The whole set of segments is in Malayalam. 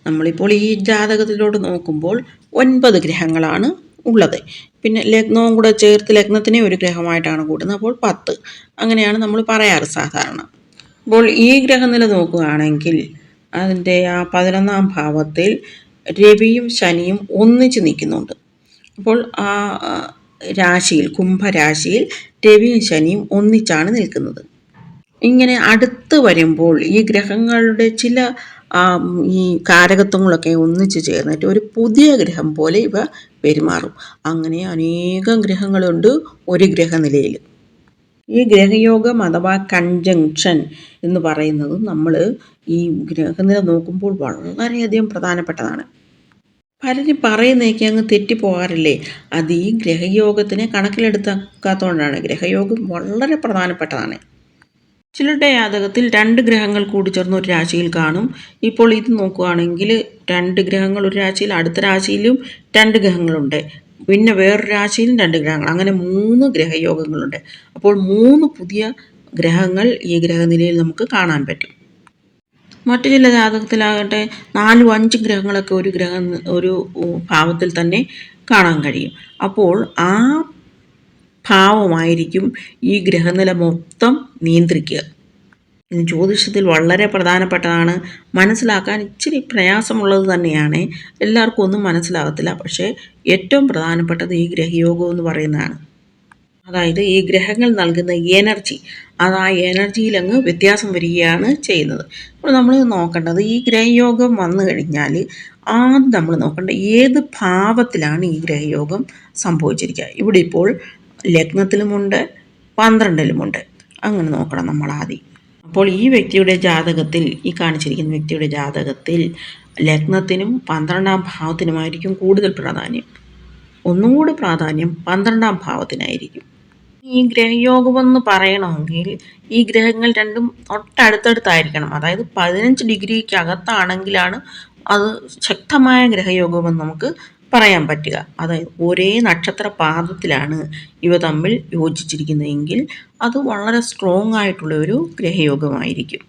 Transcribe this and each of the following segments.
നമ്മളിപ്പോൾ ഈ ജാതകത്തിലോട്ട് നോക്കുമ്പോൾ 9 ഗ്രഹങ്ങളാണ് ഉള്ളത്. പിന്നെ ലഗ്നവും കൂടെ ചേർത്ത് ലഗ്നത്തിനെ ഒരു ഗ്രഹമായിട്ടാണ് കൂട്ടുന്നത്. അപ്പോൾ 10 അങ്ങനെയാണ് നമ്മൾ പറയാറ് സാധാരണ. അപ്പോൾ ഈ ഗ്രഹനില നോക്കുകയാണെങ്കിൽ അതിൻ്റെ ആ 11ാം ഭാവത്തിൽ രവിയും ശനിയും ഒന്നിച്ച് നിൽക്കുന്നുണ്ട്. അപ്പോൾ ആ രാശിയിൽ കുംഭരാശിയിൽ രവിയും ശനിയും ഒന്നിച്ചാണ് നിൽക്കുന്നത്. ഇങ്ങനെ അടുത്ത് വരുമ്പോൾ ഈ ഗ്രഹങ്ങളുടെ ചില ഈ കാരകത്വങ്ങളൊക്കെ ഒന്നിച്ചു ചേർന്നിട്ട് ഒരു പുതിയ ഗ്രഹം പോലെ ഇവ പെരുമാറും. അങ്ങനെ അനേകം ഗ്രഹങ്ങളുണ്ട് ഒരു ഗ്രഹനിലയിൽ. ഈ ഗ്രഹയോഗം അഥവാ കൺജങ്ഷൻ എന്ന് പറയുന്നത് നമ്മൾ ഈ ഗ്രഹനില നോക്കുമ്പോൾ വളരെയധികം പ്രധാനപ്പെട്ടതാണ്. പലരും പറയുന്നതൊക്കെ അങ്ങ് തെറ്റിപ്പോകാറില്ലേ? അത് ഈ ഗ്രഹയോഗത്തിനെ കണക്കിലെടുക്കാത്തതുകൊണ്ടാണ്. ഗ്രഹയോഗം വളരെ പ്രധാനപ്പെട്ടതാണ്. ചിലരുടെ ജാതകത്തിൽ 2 ഗ്രഹങ്ങൾ കൂടിച്ചേർന്ന് ഒരു രാശിയിൽ കാണും. ഇപ്പോൾ ഇത് നോക്കുകയാണെങ്കിൽ 2 ഗ്രഹങ്ങൾ ഒരു രാശിയിൽ, അടുത്ത രാശിയിലും 2 ഗ്രഹങ്ങളുണ്ട്, പിന്നെ വേറൊരു രാശിയിലും 2 ഗ്രഹങ്ങൾ, അങ്ങനെ 3 ഗ്രഹയോഗങ്ങളുണ്ട്. അപ്പോൾ 3 പുതിയ ഗ്രഹങ്ങൾ ഈ ഗ്രഹനിലയിൽ നമുക്ക് കാണാൻ പറ്റും. മറ്റു ചില ജാതകത്തിലാകട്ടെ 4-5 ഗ്രഹങ്ങളൊക്കെ ഒരു ഭാവത്തിൽ തന്നെ കാണാൻ കഴിയും. അപ്പോൾ ആ ഭാവമായിരിക്കും ഈ ഗ്രഹനില മൊത്തം നിയന്ത്രിക്കുക. ജ്യോതിഷത്തിൽ വളരെ പ്രധാനപ്പെട്ടതാണ്. മനസ്സിലാക്കാൻ ഇച്ചിരി പ്രയാസമുള്ളത് തന്നെയാണ്. എല്ലാവർക്കും ഒന്നും മനസ്സിലാകത്തില്ല. പക്ഷേ ഏറ്റവും പ്രധാനപ്പെട്ടത് ഈ ഗ്രഹയോഗം എന്ന് പറയുന്നതാണ്. അതായത് ഈ ഗ്രഹങ്ങൾ നൽകുന്ന എനർജി, അത് ആ എനർജിയിൽ അങ്ങ് വ്യത്യാസം വരികയാണ് ചെയ്യുന്നത്. അപ്പോൾ നമ്മൾ നോക്കേണ്ടത് ഈ ഗ്രഹയോഗം വന്നു കഴിഞ്ഞാൽ ആദ്യം നമ്മൾ നോക്കേണ്ടത് ഏത് ഭാവത്തിലാണ് ഈ ഗ്രഹയോഗം സംഭവിച്ചിരിക്കുക. ഇവിടെ ഇപ്പോൾ ലഗ്നത്തിലുമുണ്ട് 12ലുമുണ്ട്. അങ്ങനെ നോക്കണം നമ്മൾ ആദ്യം. അപ്പോൾ ഈ വ്യക്തിയുടെ ജാതകത്തിൽ, ഈ കാണിച്ചിരിക്കുന്ന വ്യക്തിയുടെ ജാതകത്തിൽ ലഗ്നത്തിനും 12ാം ഭാവത്തിനുമായിരിക്കും കൂടുതൽ പ്രാധാന്യം. ഒന്നും കൂടി പ്രാധാന്യം 12ാം ഭാവത്തിനായിരിക്കും. ഈ ഗ്രഹയോഗമെന്ന് പറയണമെങ്കിൽ ഈ ഗ്രഹങ്ങൾ രണ്ടും തൊട്ടടുത്തടുത്തായിരിക്കണം. അതായത് 15 ഡിഗ്രിക്ക് അകത്താണെങ്കിലാണ് അത് ശക്തമായ ഗ്രഹയോഗമെന്ന് നമുക്ക് പറയാൻ പറ്റുക. അതായത് ഒരേ നക്ഷത്ര പാദത്തിലാണ് ഇവ തമ്മിൽ യോജിച്ചിരിക്കുന്നതെങ്കിൽ അത് വളരെ സ്ട്രോങ് ആയിട്ടുള്ള ഒരു ഗ്രഹയോഗമായിരിക്കും.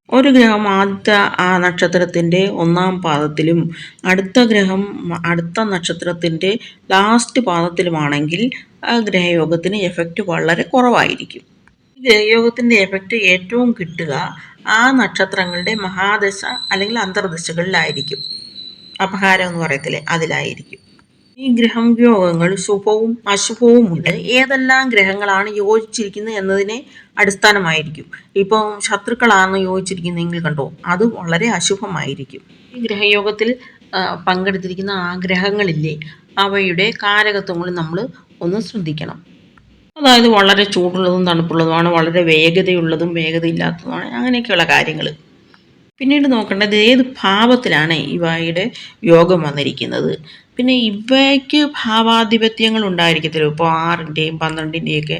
ഒരു ഗ്രഹം ആദ്യത്തെ ആ നക്ഷത്രത്തിൻ്റെ 1ാം പാദത്തിലും അടുത്ത ഗ്രഹം അടുത്ത നക്ഷത്രത്തിൻ്റെ ലാസ്റ്റ് പാദത്തിലുമാണെങ്കിൽ ആ ഗ്രഹയോഗത്തിന് എഫക്റ്റ് വളരെ കുറവായിരിക്കും. ഈ ഗ്രഹയോഗത്തിൻ്റെ എഫക്റ്റ് ഏറ്റവും കിട്ടുക ആ നക്ഷത്രങ്ങളുടെ മഹാദശ അല്ലെങ്കിൽ അന്തർദശകളിലായിരിക്കും. അപഹാരം എന്ന് പറയത്തില്ലേ, അതിലായിരിക്കും. ഈ ഗ്രഹയോഗങ്ങൾ ശുഭവും അശുഭവും ഉണ്ട്. ഏതെല്ലാം ഗ്രഹങ്ങളാണ് യോജിച്ചിരിക്കുന്നത് എന്നതിനെ അടിസ്ഥാനമായിരിക്കും. ഇപ്പം ശത്രുക്കളാണ് യോജിച്ചിരിക്കുന്നതെങ്കിൽ കണ്ടോ, അത് വളരെ അശുഭമായിരിക്കും. ഈ ഗ്രഹയോഗത്തിൽ പങ്കെടുത്തിരിക്കുന്ന ആ ഗ്രഹങ്ങളില്ലേ, അവയുടെ കാരകത്വങ്ങൾ നമ്മൾ ഒന്ന് ശ്രദ്ധിക്കണം. അതായത് വളരെ ചൂടുള്ളതും തണുപ്പുള്ളതുമാണ്, വളരെ വേഗതയുള്ളതും വേഗതയില്ലാത്തതുമാണ്, അങ്ങനെയൊക്കെയുള്ള കാര്യങ്ങൾ. പിന്നീട് നോക്കേണ്ടത് ഏത് ഭാവത്തിലാണ് ഇവയുടെ യോഗം വന്നിരിക്കുന്നത്. പിന്നെ ഇവയ്ക്ക് ഭാവാധിപത്യങ്ങൾ ഉണ്ടായിരിക്കത്തില്ല. ഇപ്പോൾ 6ൻ്റെയും 12ൻ്റെയൊക്കെ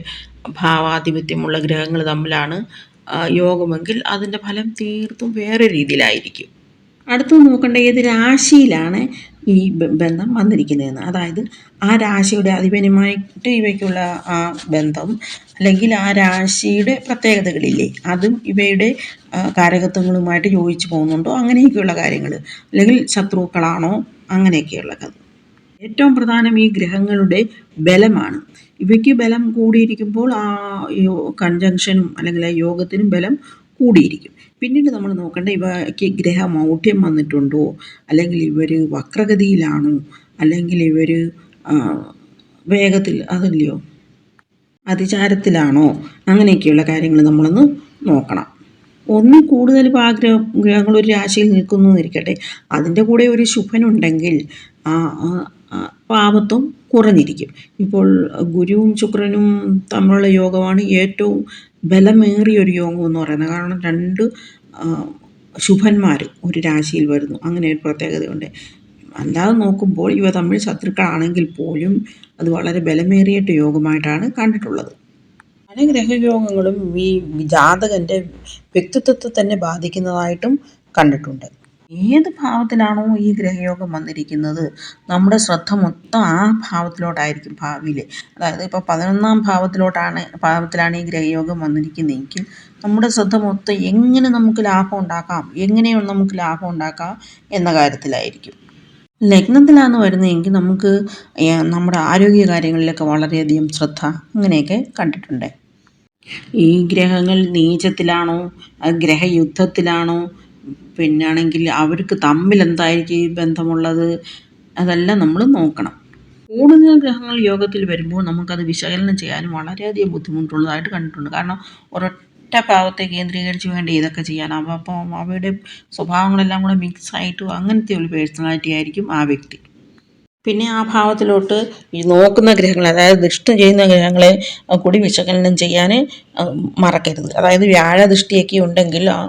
ഭാവാധിപത്യമുള്ള ഗ്രഹങ്ങൾ തമ്മിലാണ് യോഗമെങ്കിൽ അതിൻ്റെ ഫലം തീർത്തും വേറെ രീതിയിലായിരിക്കും. അടുത്ത് നോക്കേണ്ട ഏത് രാശിയിലാണ് ഈ ബന്ധം വന്നിരിക്കുന്നതെന്ന്. അതായത് ആ രാശിയുടെ അധിപനുമായിട്ട് ഇവയ്ക്കുള്ള ആ ബന്ധം, അല്ലെങ്കിൽ ആ രാശിയുടെ പ്രത്യേകതകളില്ലേ, അതും ഇവയുടെ കാരകത്വങ്ങളുമായിട്ട് യോജിച്ച് പോകുന്നുണ്ടോ, അങ്ങനെയൊക്കെയുള്ള കാര്യങ്ങൾ, അല്ലെങ്കിൽ ശത്രുക്കളാണോ, അങ്ങനെയൊക്കെയുള്ള കഥ. ഏറ്റവും പ്രധാനം ഈ ഗ്രഹങ്ങളുടെ ബലമാണ്. ഇവയ്ക്ക് ബലം കൂടിയിരിക്കുമ്പോൾ ആ കൺജങ്ഷനും അല്ലെങ്കിൽ ആ യോഗത്തിനും ബലം കൂടിയിരിക്കും. പിന്നീട് നമ്മൾ നോക്കേണ്ട ഇവയ്ക്ക് ഗ്രഹമൗഢ്യം വന്നിട്ടുണ്ടോ, അല്ലെങ്കിൽ ഇവർ വക്രഗതിയിലാണോ, അല്ലെങ്കിൽ ഇവർ വേഗത്തിൽ അതല്ലയോ അതിചാരത്തിലാണോ, അങ്ങനെയൊക്കെയുള്ള കാര്യങ്ങൾ നമ്മളൊന്ന് നോക്കണം. ഒന്നിൽ കൂടുതൽ ഗ്രഹങ്ങൾ ഒരു രാശിയിൽ നിൽക്കുന്നു എന്നിരിക്കട്ടെ, അതിൻ്റെ കൂടെ ഒരു ശുഭനുണ്ടെങ്കിൽ പാപത്വം കുറഞ്ഞിരിക്കും. ഇപ്പോൾ ഗുരുവും ശുക്രനും തമ്മിലുള്ള യോഗമാണ് ഏറ്റവും ബലമേറിയ ഒരു യോഗം എന്ന് പറയുന്നത്. കാരണം 2 ശുഭന്മാർ ഒരു രാശിയിൽ വരുന്നു, അങ്ങനെ ഒരു പ്രത്യേകതയുണ്ട്. അല്ലാതെ നോക്കുമ്പോൾ ഇവ തമ്മിൽ ശത്രുക്കളാണെങ്കിൽ പോലും അത് വളരെ ബലമേറിയ യോഗമായിട്ടാണ് കണ്ടിട്ടുള്ളത്. പല ഗ്രഹയോഗങ്ങളും ഈ ജാതകൻ്റെ വ്യക്തിത്വത്തെ തന്നെ ബാധിക്കുന്നതായിട്ടും കണ്ടിട്ടുണ്ട്. ഏത് ഭാവത്തിലാണോ ഈ ഗ്രഹയോഗം വന്നിരിക്കുന്നത്, നമ്മുടെ ശ്രദ്ധ മൊത്തം ആ ഭാവത്തിലോട്ടായിരിക്കും ഭാവിയിൽ. അതായത് ഇപ്പോൾ 11ാം ഭാവത്തിലാണ് ഈ ഗ്രഹയോഗം വന്നിരിക്കുന്നതെങ്കിൽ നമ്മുടെ ശ്രദ്ധ മൊത്തം എങ്ങനെ നമുക്ക് ലാഭം ഉണ്ടാക്കാം, എങ്ങനെയാണ് നമുക്ക് ലാഭം ഉണ്ടാക്കാം എന്ന കാര്യത്തിലായിരിക്കും. ലഗ്നത്തിലാണ് വരുന്നതെങ്കിൽ നമുക്ക് നമ്മുടെ ആരോഗ്യ കാര്യങ്ങളിലൊക്കെ വളരെയധികം ശ്രദ്ധ അങ്ങനെയൊക്കെ കണ്ടിട്ടുണ്ട്. ഈ ഗ്രഹങ്ങൾ നീചത്തിലാണോ, ഗ്രഹയുദ്ധത്തിലാണോ, പിന്നാണെങ്കിൽ അവർക്ക് തമ്മിൽ എന്തായിരിക്കും ഈ ബന്ധമുള്ളത്, അതെല്ലാം നമ്മൾ നോക്കണം. കൂടുതൽ ഗ്രഹങ്ങൾ യോഗത്തിൽ വരുമ്പോൾ നമുക്കത് വിശകലനം ചെയ്യാനും വളരെയധികം ബുദ്ധിമുട്ടുള്ളതായിട്ട് കണ്ടിട്ടുണ്ട്. കാരണം ഒരൊറ്റ ഭാവത്തെ കേന്ദ്രീകരിച്ച് വേണ്ടി ഇതൊക്കെ ചെയ്യാനാവും. അപ്പം അവയുടെ സ്വഭാവങ്ങളെല്ലാം കൂടെ മിക്സായിട്ട് അങ്ങനത്തെ ഒരു പേഴ്സണാലിറ്റി ആയിരിക്കും ആ വ്യക്തി. പിന്നെ ആ ഭാവത്തിലോട്ട് ഈ നോക്കുന്ന ഗ്രഹങ്ങൾ, അതായത് ദൃഷ്ടി ചെയ്യുന്ന ഗ്രഹങ്ങളെ കൂടി വിശകലനം ചെയ്യാൻ മറക്കരുത്. അതായത് വ്യാഴദൃഷ്ടിയൊക്കെ ഉണ്ടെങ്കിൽ ആ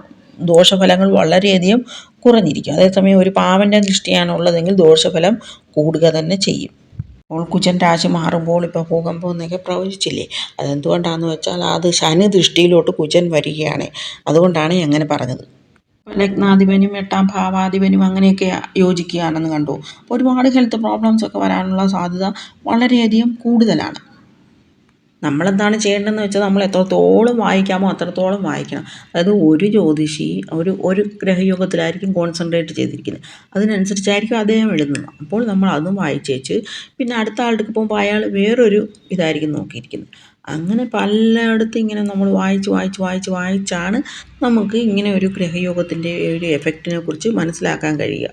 ദോഷഫലങ്ങൾ വളരെയധികം കുറഞ്ഞിരിക്കും. അതേസമയം ഒരു പാവൻ്റെ ദൃഷ്ടിയാണുള്ളതെങ്കിൽ ദോഷഫലം കൂടുക തന്നെ ചെയ്യും. അപ്പോൾ കുജൻ രാശി മാറുമ്പോൾ ഇപ്പോൾ ഭൂകമ്പം എന്നൊക്കെ പ്രവചിച്ചില്ലേ, അതെന്തുകൊണ്ടാണെന്ന് വെച്ചാൽ അത് ശനി ദൃഷ്ടിയിലോട്ട് കുജൻ വരികയാണ്. അതുകൊണ്ടാണ് അങ്ങനെ പറഞ്ഞത്. ലഗ്നാധിപനും 8ാം ഭാവാധിപനും അങ്ങനെയൊക്കെ യോജിക്കുകയാണെന്ന് കണ്ടു. ഒരുപാട് ഹെൽത്ത് പ്രോബ്ലംസ് ഒക്കെ വരാനുള്ള സാധ്യത വളരെയധികം കൂടുതലാണ്. നമ്മളെന്താണ് ചെയ്യേണ്ടതെന്ന് വെച്ചാൽ നമ്മൾ എത്രത്തോളം വായിക്കാമോ അത്രത്തോളം വായിക്കണം. അതായത് ഒരു ജ്യോതിഷി ഒരു ഗ്രഹയോഗത്തിലായിരിക്കും കോൺസെൻട്രേറ്റ് ചെയ്തിരിക്കുന്നത്, അതിനനുസരിച്ചായിരിക്കും അദ്ദേഹം എഴുതുന്നത്. അപ്പോൾ നമ്മൾ അതും വായിച്ചേച്ച് പിന്നെ അടുത്ത ആളുടെ പോകുമ്പോൾ അയാൾ വേറൊരു ഇതായിരിക്കും നോക്കിയിരിക്കുന്നത്. അങ്ങനെ പലയിടത്തും ഇങ്ങനെ നമ്മൾ വായിച്ചാണ് നമുക്ക് ഇങ്ങനെ ഒരു ഗ്രഹയോഗത്തിൻ്റെ ഒരു എഫക്റ്റിനെ കുറിച്ച് മനസ്സിലാക്കാൻ കഴിയുക.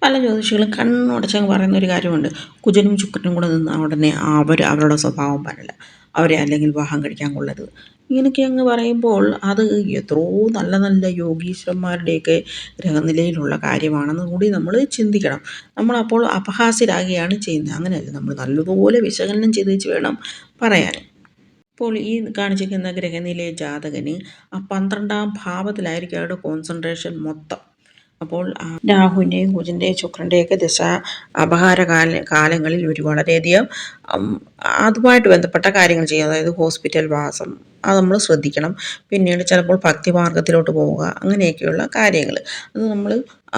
പല ജ്യോതിഷികളും കണ്ണുടച്ചങ്ങ് പറയുന്നൊരു കാര്യമുണ്ട്, കുജനും ശുക്രനും കൂടെ നിന്ന് ഉടനെ അവരുടെ സ്വഭാവം പാടില്ല, അവരെ അല്ലെങ്കിൽ വിവാഹം കഴിക്കാൻ കൊള്ളരുത്, ഇങ്ങനെയൊക്കെ അങ്ങ് പറയുമ്പോൾ അത് എത്രയോ നല്ല നല്ല യോഗീശ്വരന്മാരുടെയൊക്കെ ഗ്രഹനിലയിലുള്ള കാര്യമാണെന്ന് കൂടി നമ്മൾ ചിന്തിക്കണം. നമ്മളപ്പോൾ അപഹാസ്യരാകുകയാണ് ചെയ്യുന്നത്. അങ്ങനെയല്ല, നമ്മൾ നല്ലതുപോലെ വിശകലനം ചെയ്ത് വേണം പറയാൻ. ഇപ്പോൾ ഈ കാണിച്ചിരിക്കുന്ന ഗ്രഹനിലയ ജാതകന് ആ 12ാം ഭാവത്തിലായിരിക്കും അവരുടെ കോൺസെൻട്രേഷൻ മൊത്തം. അപ്പോൾ രാഹുവിൻ്റെയും കുജൻ്റെയും ശുക്രൻ്റെയൊക്കെ ദശ അപഹാര കാലങ്ങളിൽ ഒരു വളരെയധികം അതുമായിട്ട് ബന്ധപ്പെട്ട കാര്യങ്ങൾ ചെയ്യുക. അതായത് ഹോസ്പിറ്റൽ വാസം, അത് നമ്മൾ ശ്രദ്ധിക്കണം. പിന്നീട് ചിലപ്പോൾ ഭക്തിമാർഗത്തിലോട്ട് പോവുക, അങ്ങനെയൊക്കെയുള്ള കാര്യങ്ങൾ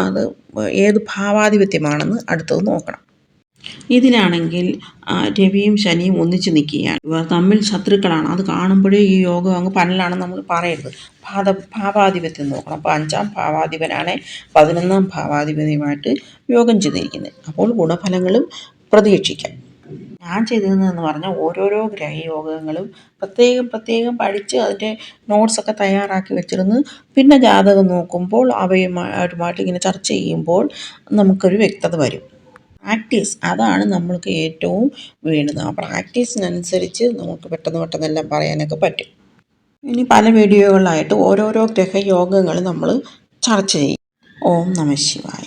അത് ഏത് ഭാവാധിപത്യമാണെന്ന് അടുത്തത് നോക്കണം. ഇതിലാണെങ്കിൽ രവിയും ശനിയും ഒന്നിച്ച് നിൽക്കുകയാണ്. ഇവർ തമ്മിൽ ശത്രുക്കളാണ്. അത് കാണുമ്പോഴേ ഈ യോഗം അങ്ങ് പന്നലാണെന്ന് നമ്മൾ പറയരുത്. ഭാവാധിപത്യം നോക്കണം. അപ്പോൾ 5ാം ഭാവാധിപനാണ് 11ാം ഭാവാധിപതിയുമായിട്ട് യോഗം ചെയ്തിരിക്കുന്നത്. അപ്പോൾ ഗുണഫലങ്ങളും പ്രതീക്ഷിക്കാം. ഞാൻ ചെയ്തതെന്ന് പറഞ്ഞാൽ ഓരോരോ ഗ്രഹയോഗങ്ങളും പ്രത്യേകം പഠിച്ച് അതിൻ്റെ നോട്ട്സൊക്കെ തയ്യാറാക്കി വെച്ചിരുന്ന് പിന്നെ ജാതകം നോക്കുമ്പോൾ അവരുമായിട്ട് ഇങ്ങനെ ചർച്ച ചെയ്യുമ്പോൾ നമുക്കൊരു വ്യക്തത വരും. പ്രാക്ടീസ്, അതാണ് നമ്മൾക്ക് ഏറ്റവും വേണ്ടത്. ആ പ്രാക്ടീസിനനുസരിച്ച് നമുക്ക് പെട്ടെന്നെല്ലാം പറയാനൊക്കെ പറ്റും. ഇനി പല വീഡിയോകളായിട്ട് ഓരോരോ ഗ്രഹയോഗങ്ങൾ നമ്മൾ ചർച്ച ചെയ്യും. ഓം നമഃ ശിവായ.